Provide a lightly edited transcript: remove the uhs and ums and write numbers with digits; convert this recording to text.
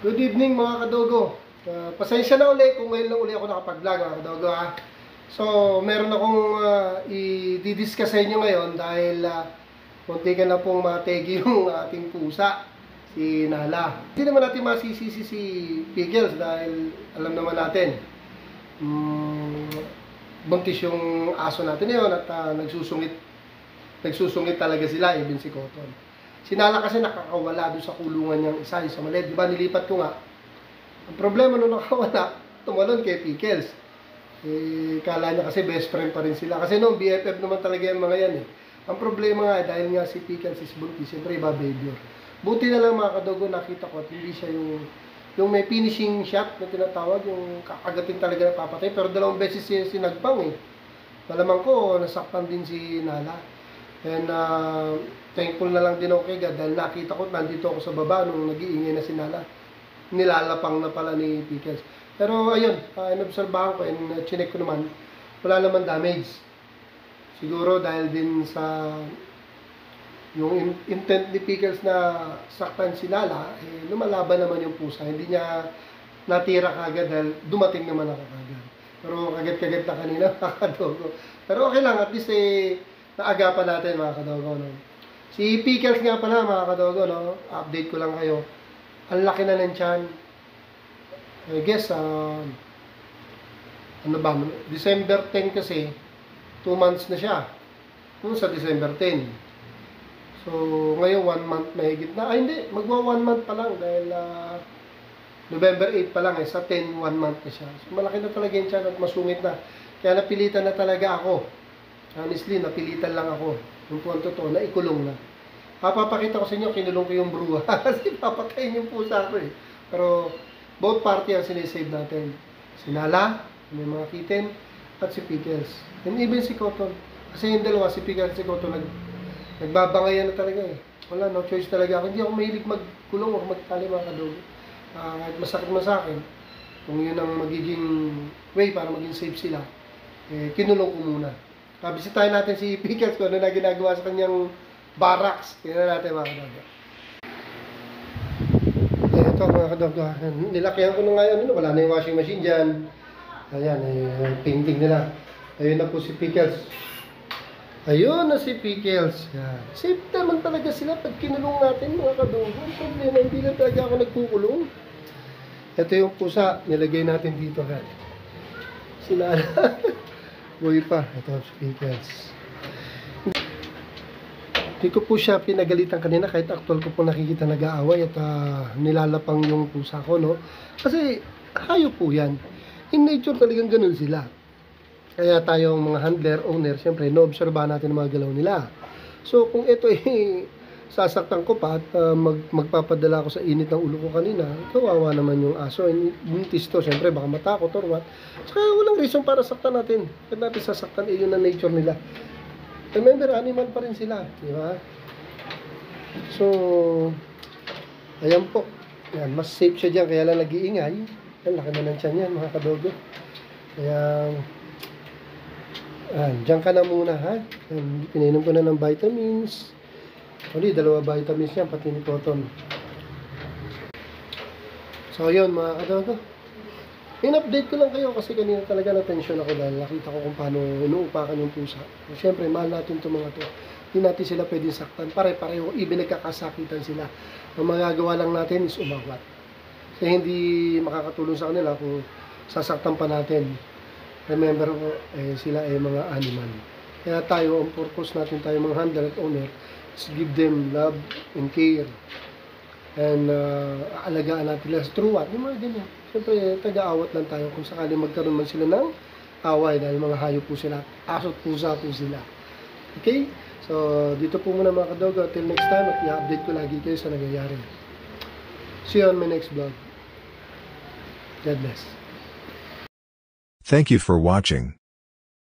Good evening mga kadogo. Pasensya na uli kung ngayon lang uli ako nakapag-vlog mga kadogo ha. So, meron akong i-discuss sa inyo ngayon dahil munti ka na pong mategi yung ating pusa, si Nala. Hindi naman natin masisisi si Pickles dahil alam naman natin, buntis yung aso natin ngayon at nagsusungit talaga sila, even si Cotton. Si Nala kasi nakakawala doon sa kulungan niyang isa sa maliit. Di ba nilipat ko nga? Ang problema nung nakawala, tumalon kay Pickles. Kala niya kasi best friend pa rin sila. Kasi no, BFF naman talaga yung mga yan eh. Ang problema nga, dahil nga si Pickles is buntis, siyempre iba behavior. Buti na lang mga kadogo, nakita ko at hindi siya yung may finishing shot na tinatawag, yung kakagatin talaga na papatay. Pero 2 beses siya sinagpang eh. Malamang ko, nasaktan din si Nala. And thankful na lang din ako kay God dahil nakita ko, nandito ako sa baba nung nag-iingay na si Nala. Nilalapang na pala ni Pickles. Pero ayun, inobserbahan ko and chinek ko naman, wala naman damage. Siguro dahil din sa yung intent ni Pickles na saktan si Nala, lumalaban naman yung pusa. Hindi niya natira kagad dahil dumating naman ako kagad. Pero kagat-kagat na kanina mga kadogo. Pero okay lang, at least naagapan natin mga kadogo, no? Si Pickles nga pala mga kadogo, no? Update ko lang kayo. Ang laki na ng tiyan. I guess, ano ba, December 10 kasi, 2 months na siya. Noon sa December 10. So, ngayon 1 month na higit na. Ay hindi, magwa 1 month pa lang dahil November 8 pa lang sa 10, 1 month na siya. So, malaki na talaga yung tiyan at masungit na. Kaya napilitan na talaga ako. Honestly, napilitan lang ako. Yung po ang totoo, na ikulong na. Papapakita ko sa inyo, kinulong ko yung bruha. Kasi papatayin yung pusa ko eh. Pero, both party ang sinisave natin. Si Nala, may mga kitten, at si Pickles. And even si Cotton. Kasi yung dalawa, si Pickles at si Cotton, nagbabangayan na talaga eh. Wala, no choice talaga ako. Hindi ako mahilig magkulong o magtali mga kadogo. Kahit masakit man sa akin, kung yun ang magiging way para maging safe sila, kinulong ko muna. Bisitahin natin si Pickles kung ano na ginagawa sa kanyang barracks. Tingnan natin mga kadogo. Ito mga kadogo. Nilakihan ko na ngayon. Wala na yung washing machine dyan. Ayan, painting nila. Ayun na po si Pickles. Ayun na si Pickles. Yan. Safe naman talaga sila pag kinulong natin mga kadogo. Ang problema, hindi lang talaga ako nagkukulong. Ito yung pusa. Nilagay natin dito. Sinala. Buhay pa. Ito si Pickles. Hindi ko po siya pinagalitan kanina kahit actual ko po nakikita nag-aaway at nilalapang yung pusa ko, no? Kasi hayop po yan. In nature talagang ganun sila. Kaya tayong mga handler, owner, siyempre, no-obserbahan natin ang mga galaw nila. So, kung ito sasaktan ko pa at magpapadala ko sa init ng ulo ko kanina, kawawa naman yung aso. Buntis to, siyempre, baka matakot or what. Saka walang reason para saktan natin. Pag natin sasaktan, yun ang nature nila. Remember, animal pa rin sila, di ba? So, ayan po. Yan, mas safe siya dyan, kaya lang nag-iingay. Yan, laki na ng tiyan yan, mga kadogo. Kaya, dyan ka na muna, ha? Yan, pinainom ko na ng vitamins. Uli, 2 vitamins yan, pati ni Cotton. So, yun, mga kadogo. In-update ko lang kayo kasi kanina talaga na-tension ako dahil nakita ko kung paano inuupakan yung pusa. Siyempre, mahal natin itong mga to. Hindi natin sila pwedeng saktan. Pare-pareho, even nagkakasakitan sila. Ang magagawa lang natin is umawat. Kasi hindi makakatulong sa kanila kung sasaktan pa natin. Remember, sila ay mga animal. Kaya tayo, ang purpose natin tayo mga handler at owner is give them love and care. And aalagaan natin lang through what? Yung mga ganyan. Siyempre, taga-awat lang tayo kung sakali magkaroon man sila ng away dahil mga hayop po sila, aso't pusa po sila. Okay? So, dito po muna mga kadogo. Till next time at i-update ko lagi kayo sa nangyayari. See you on my next vlog. God bless. Thank you for watching.